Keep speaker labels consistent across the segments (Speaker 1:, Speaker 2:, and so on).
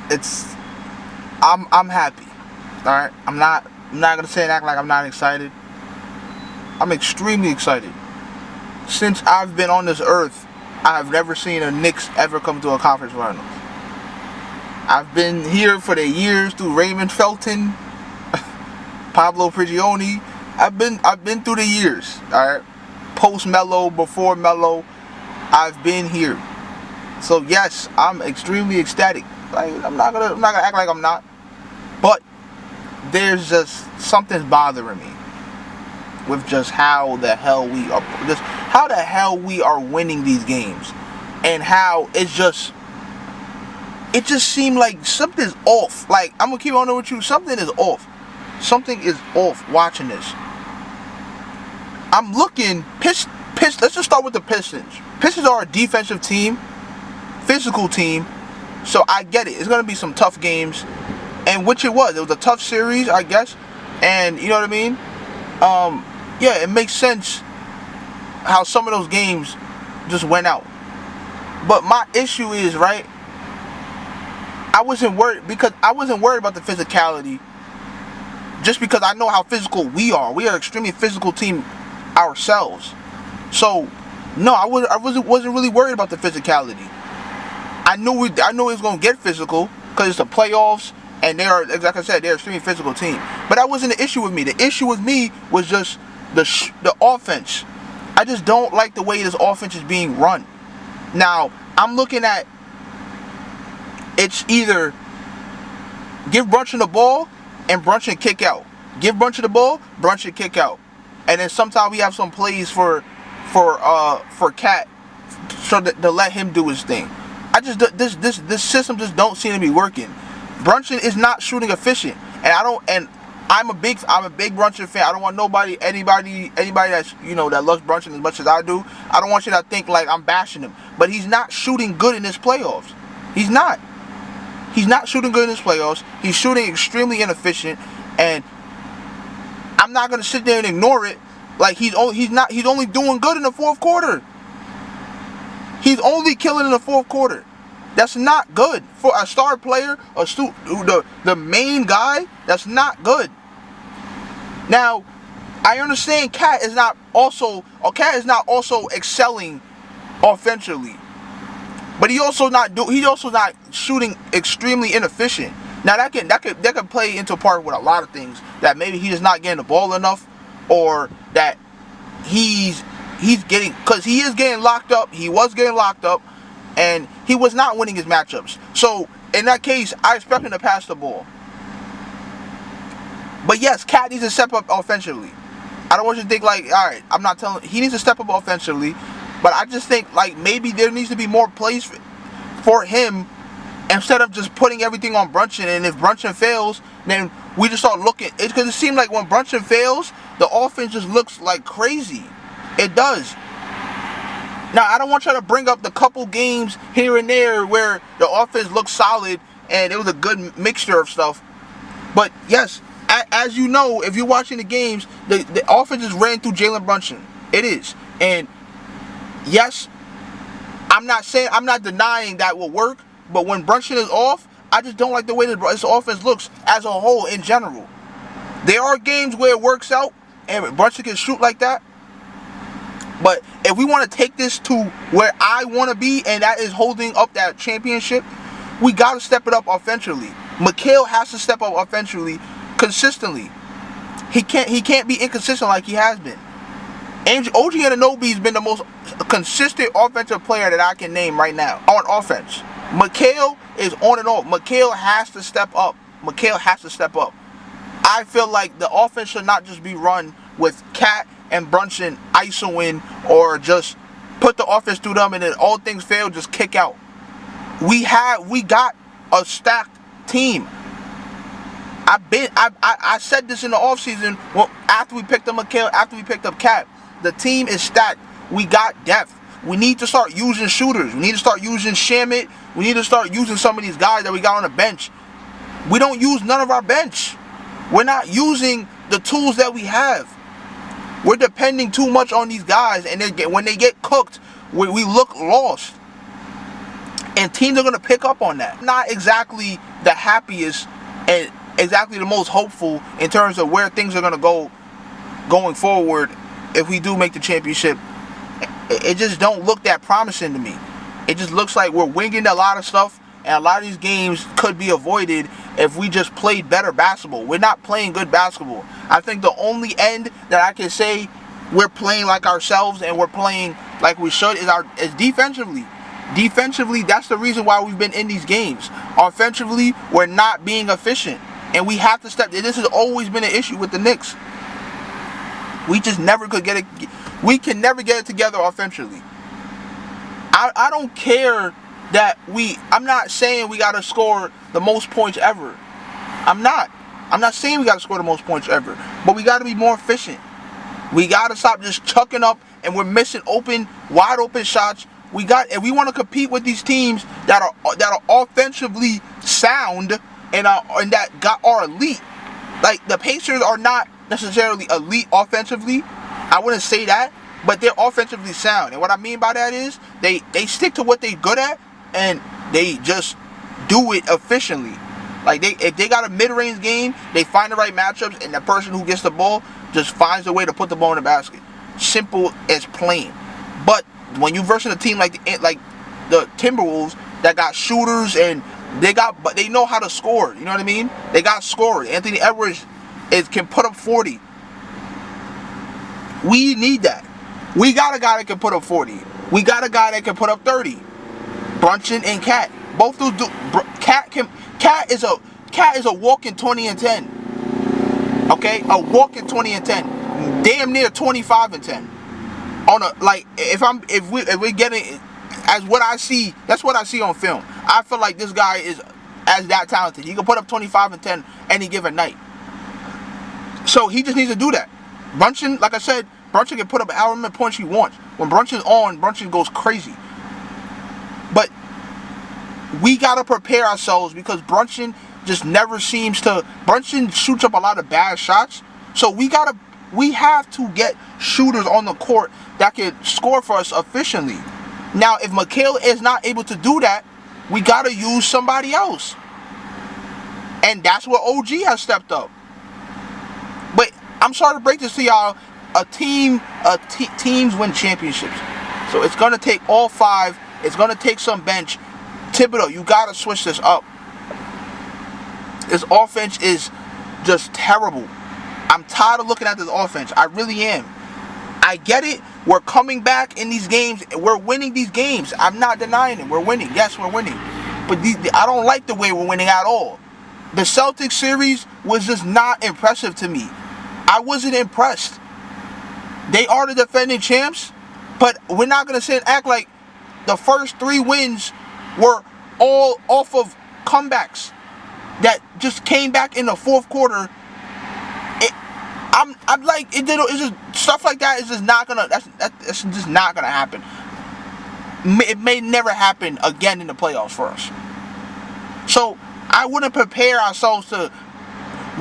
Speaker 1: it's I'm happy. All right, I'm not gonna say and act like I'm not excited. I'm extremely excited. Since I've been on this earth, I've never seen a Knicks ever come to a conference finals. I've been here for the years through Raymond Felton, Pablo Prigioni. I've been through the years. All right, post Melo, before Melo, I've been here. So yes, I'm extremely ecstatic. Like I'm not gonna act like I'm not. But there's just something's bothering me with just how the hell we are winning these games, and how it just seemed like something's off. Like I'm gonna keep on with you, something is off. Something is off watching this. I'm looking let's just start with the Pistons. Pistons are a defensive team, physical team, so I get it. It's gonna be some tough games, and which it was. It was a tough series, I guess, and you know what I mean. Yeah, it makes sense how some of those games just went out. But my issue is, right, I wasn't worried about the physicality, just because I know how physical we are. We are an extremely physical team ourselves. So no, I wasn't really worried about the physicality. I knew it was gonna get physical because it's the playoffs, and they are, like I said, they're an extremely physical team. But that wasn't the issue with me. The issue with me was just the offense. I just don't like the way this offense is being run. Now I'm looking at, it's either give Brunson the ball and Brunson kick out. Give Brunson the ball, Brunson kick out. And then sometimes we have some plays for Cat, so that to let him do his thing. This system just don't seem to be working. Brunson is not shooting efficient, and I'm a big Brunson fan. I don't want anybody that's, you know, that loves Brunson as much as I do. I don't want you to think like I'm bashing him, but he's not shooting good in this playoffs. He's not shooting good in this playoffs. He's shooting extremely inefficient, and I'm not gonna sit there and ignore it. Like he's only doing good in the fourth quarter. He's only killing in the fourth quarter. That's not good for a star player, the main guy. That's not good. Now, I understand Cat is not also excelling offensively, but he's also not shooting extremely inefficient. Now that could play into part with a lot of things, that maybe he's just not getting the ball enough, or that he's getting, because he is getting locked up. He was getting locked up, and he was not winning his matchups. So in that case, I expect him to pass the ball. But yes, Cat needs to step up offensively. I don't want you to think like, all right, he needs to step up offensively, but I just think like maybe there needs to be more plays for him, instead of just putting everything on Brunson. And if Brunson fails, then we just start looking. It's because it seems like when Brunson fails, the offense just looks like crazy. It does. Now, I don't want you to bring up the couple games here and there where the offense looked solid and it was a good mixture of stuff. But yes, as you know, if you're watching the games, the offense is ran through Jalen Brunson. It is. And yes, I'm not denying that will work. But when Brunson is off, I just don't like the way this offense looks as a whole in general. There are games where it works out and Brunson can shoot like that. But if we want to take this to where I want to be, and that is holding up that championship, we got to step it up offensively. Mikal has to step up offensively consistently. He can't be inconsistent like he has been. OG Anunoby's been the most consistent offensive player that I can name right now on offense. Mikal is on and off. Mikal has to step up. I feel like the offense should not just be run with Cat and Brunson isoing, or just put the offense through them and then all things fail, just kick out. We got a stacked team. I said this in the offseason, after we picked up Mikal, after we picked up Cat. The team is stacked. We got depth. We need to start using shooters. We need to start using Shamit. We need to start using some of these guys that we got on the bench. We don't use none of our bench. We're not using the tools that we have. We're depending too much on these guys, and when they get cooked, we look lost. And teams are going to pick up on that. Not exactly the happiest and exactly the most hopeful in terms of where things are going to go going forward if we do make the championship. It just don't look that promising to me. It just looks like we're winging a lot of stuff, and a lot of these games could be avoided if we just played better basketball. We're not playing good basketball. I think the only end that I can say we're playing like ourselves and we're playing like we should is defensively. Defensively, that's the reason why we've been in these games. Offensively, we're not being efficient, and we have to step. This has always been an issue with the Knicks. We just never could get it. We can never get it together offensively. I don't care that I'm not saying we got to score the most points ever. I'm not saying we got to score the most points ever. But we got to be more efficient. We got to stop just chucking up and we're missing wide open shots. If we want to compete with these teams that are offensively sound and that are elite. Like the Pacers are not necessarily elite offensively. I wouldn't say that. But they're offensively sound. And what I mean by that is they stick to what they're good at and they just do it efficiently. Like if they got a mid-range game, they find the right matchups and the person who gets the ball just finds a way to put the ball in the basket. Simple as plain. But when you versus a team like the Timberwolves that got shooters and but they know how to score. You know what I mean? They got scorers. Anthony Edwards can put up 40. We need that. We got a guy that can put up 40. We got a guy that can put up 30. Brunson and Cat. Both those Cat is a walking 20 and 10. Okay? A walking 20 and 10. Damn near 25 and 10. If we're getting as what I see, that's what I see on film. I feel like this guy is as that talented. He can put up 25 and 10 any given night. So he just needs to do that. Brunson, like I said, Brunson can put up however many points he wants. When Brunson's on, Brunson goes crazy. But we got to prepare ourselves because Brunson just never seems to... Brunson shoots up a lot of bad shots. So we have to get shooters on the court that can score for us efficiently. Now, if Mikal is not able to do that, we got to use somebody else. And that's where OG has stepped up. But I'm sorry to break this to y'all. Teams win championships. So it's going to take all 5. It's going to take some bench. Thibodeau, you got to switch this up. This offense is just terrible. I'm tired of looking at this offense. I really am. I get it. We're coming back in these games. We're winning these games. I'm not denying it. We're winning. Yes, we're winning. But I don't like the way we're winning at all. The Celtics series was just not impressive to me. I wasn't impressed. They are the defending champs, but we're not going to sit and act like the first 3 wins were all off of comebacks that just came back in the fourth quarter. I'm like, it's just stuff like that is just not gonna. That's just not gonna happen. It may never happen again in the playoffs for us. So I wouldn't prepare ourselves to.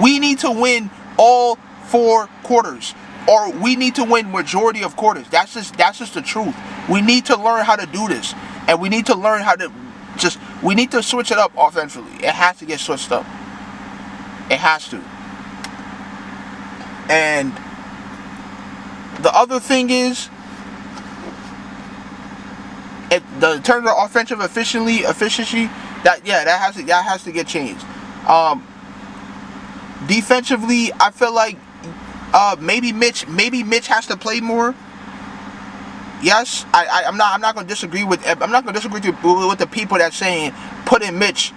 Speaker 1: We need to win all 4 quarters, or we need to win majority of quarters. That's just the truth. We need to learn how to do this, and we need to learn how to we need to switch it up offensively. It has to get switched up. It has to. And the other thing is, in terms of offensive efficiency, that has to get changed. Defensively, I feel like maybe Mitch has to play more. Yes, I'm not going to disagree with the people that saying put in Mitch,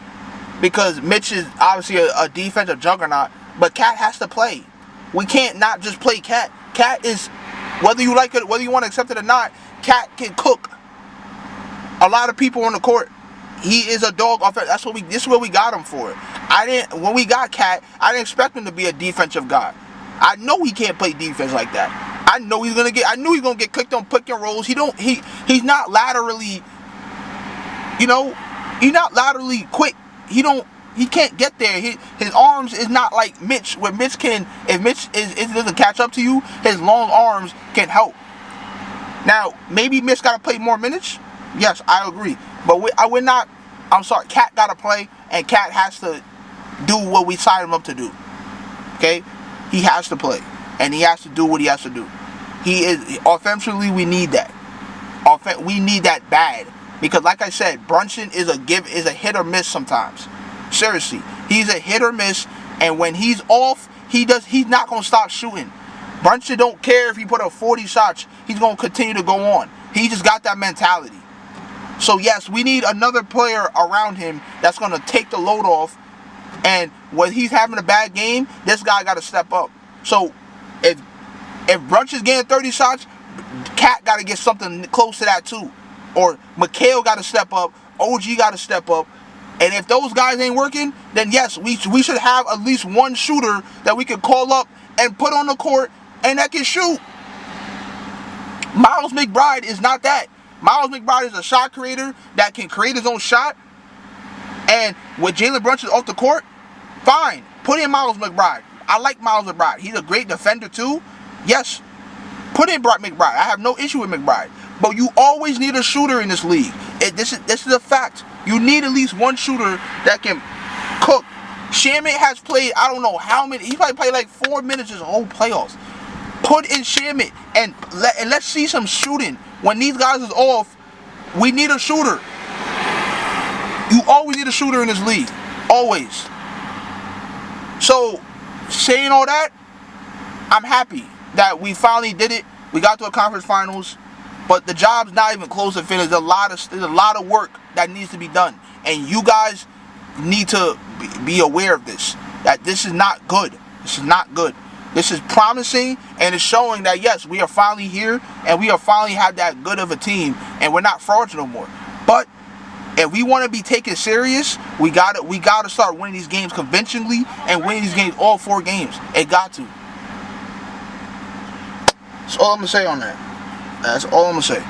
Speaker 1: because Mitch is obviously a defensive juggernaut, but Cat has to play. We can't not just play Cat. Cat is, whether you like it, whether you want to accept it or not, Cat can cook a lot of people on the court. He is a dog offense. This is what we got him for. When we got Cat, I didn't expect him to be a defensive guy. I know he can't play defense like that. I knew he's gonna get clicked on pick and rolls. He's not laterally, he's not laterally quick. He can't get there. His arms is not like Mitch, where Mitch can, if Mitch doesn't catch up to you, his long arms can help. Now, maybe Mitch got to play more minutes. Yes, I agree. But we're not. I'm sorry. Cat got to play, and Cat has to do what we signed him up to do. Okay, he has to play, and he has to do what he has to do. He is offensively. We need that. We need that bad because, like I said, Brunson is a hit or miss sometimes. Seriously, he's a hit or miss, and when he's off, he's not gonna stop shooting. Brunson don't care if he put up 40 shots. He's gonna continue to go on. He just got that mentality. So yes, we need another player around him that's gonna take the load off. And when he's having a bad game, this guy got to step up. So if Brunson's getting 30 shots, Cat got to get something close to that too. Or Mikhail got to step up. OG got to step up. And if those guys ain't working, then yes, we should have at least one shooter that we can call up and put on the court and that can shoot. Miles McBride is not that. Miles McBride is a shot creator that can create his own shot. And with Jalen Brunson off the court, fine. Put in Miles McBride. I like Miles McBride. He's a great defender too. Yes. Put in McBride. I have no issue with McBride. But you always need a shooter in this league. This is a fact. You need at least one shooter that can cook. Shamit has played, I don't know how many. He probably played like 4 minutes his whole playoffs. Put in Shamit and let's see some shooting. When these guys is off, we need a shooter. You always need a shooter in this league. Always. So, saying all that, I'm happy that we finally did it. We got to a conference finals. But the job's not even close to finish. There's a lot of work that needs to be done. And you guys need to be aware of this. That this is not good. This is not good. This is promising, and it's showing that, yes, we are finally here, and we are finally have that good of a team, and we're not frauds no more. But if we want to be taken serious, we gotta start winning these games conventionally and winning these games all 4 games. It got to. That's all I'm gonna say on that. That's all I'm gonna say.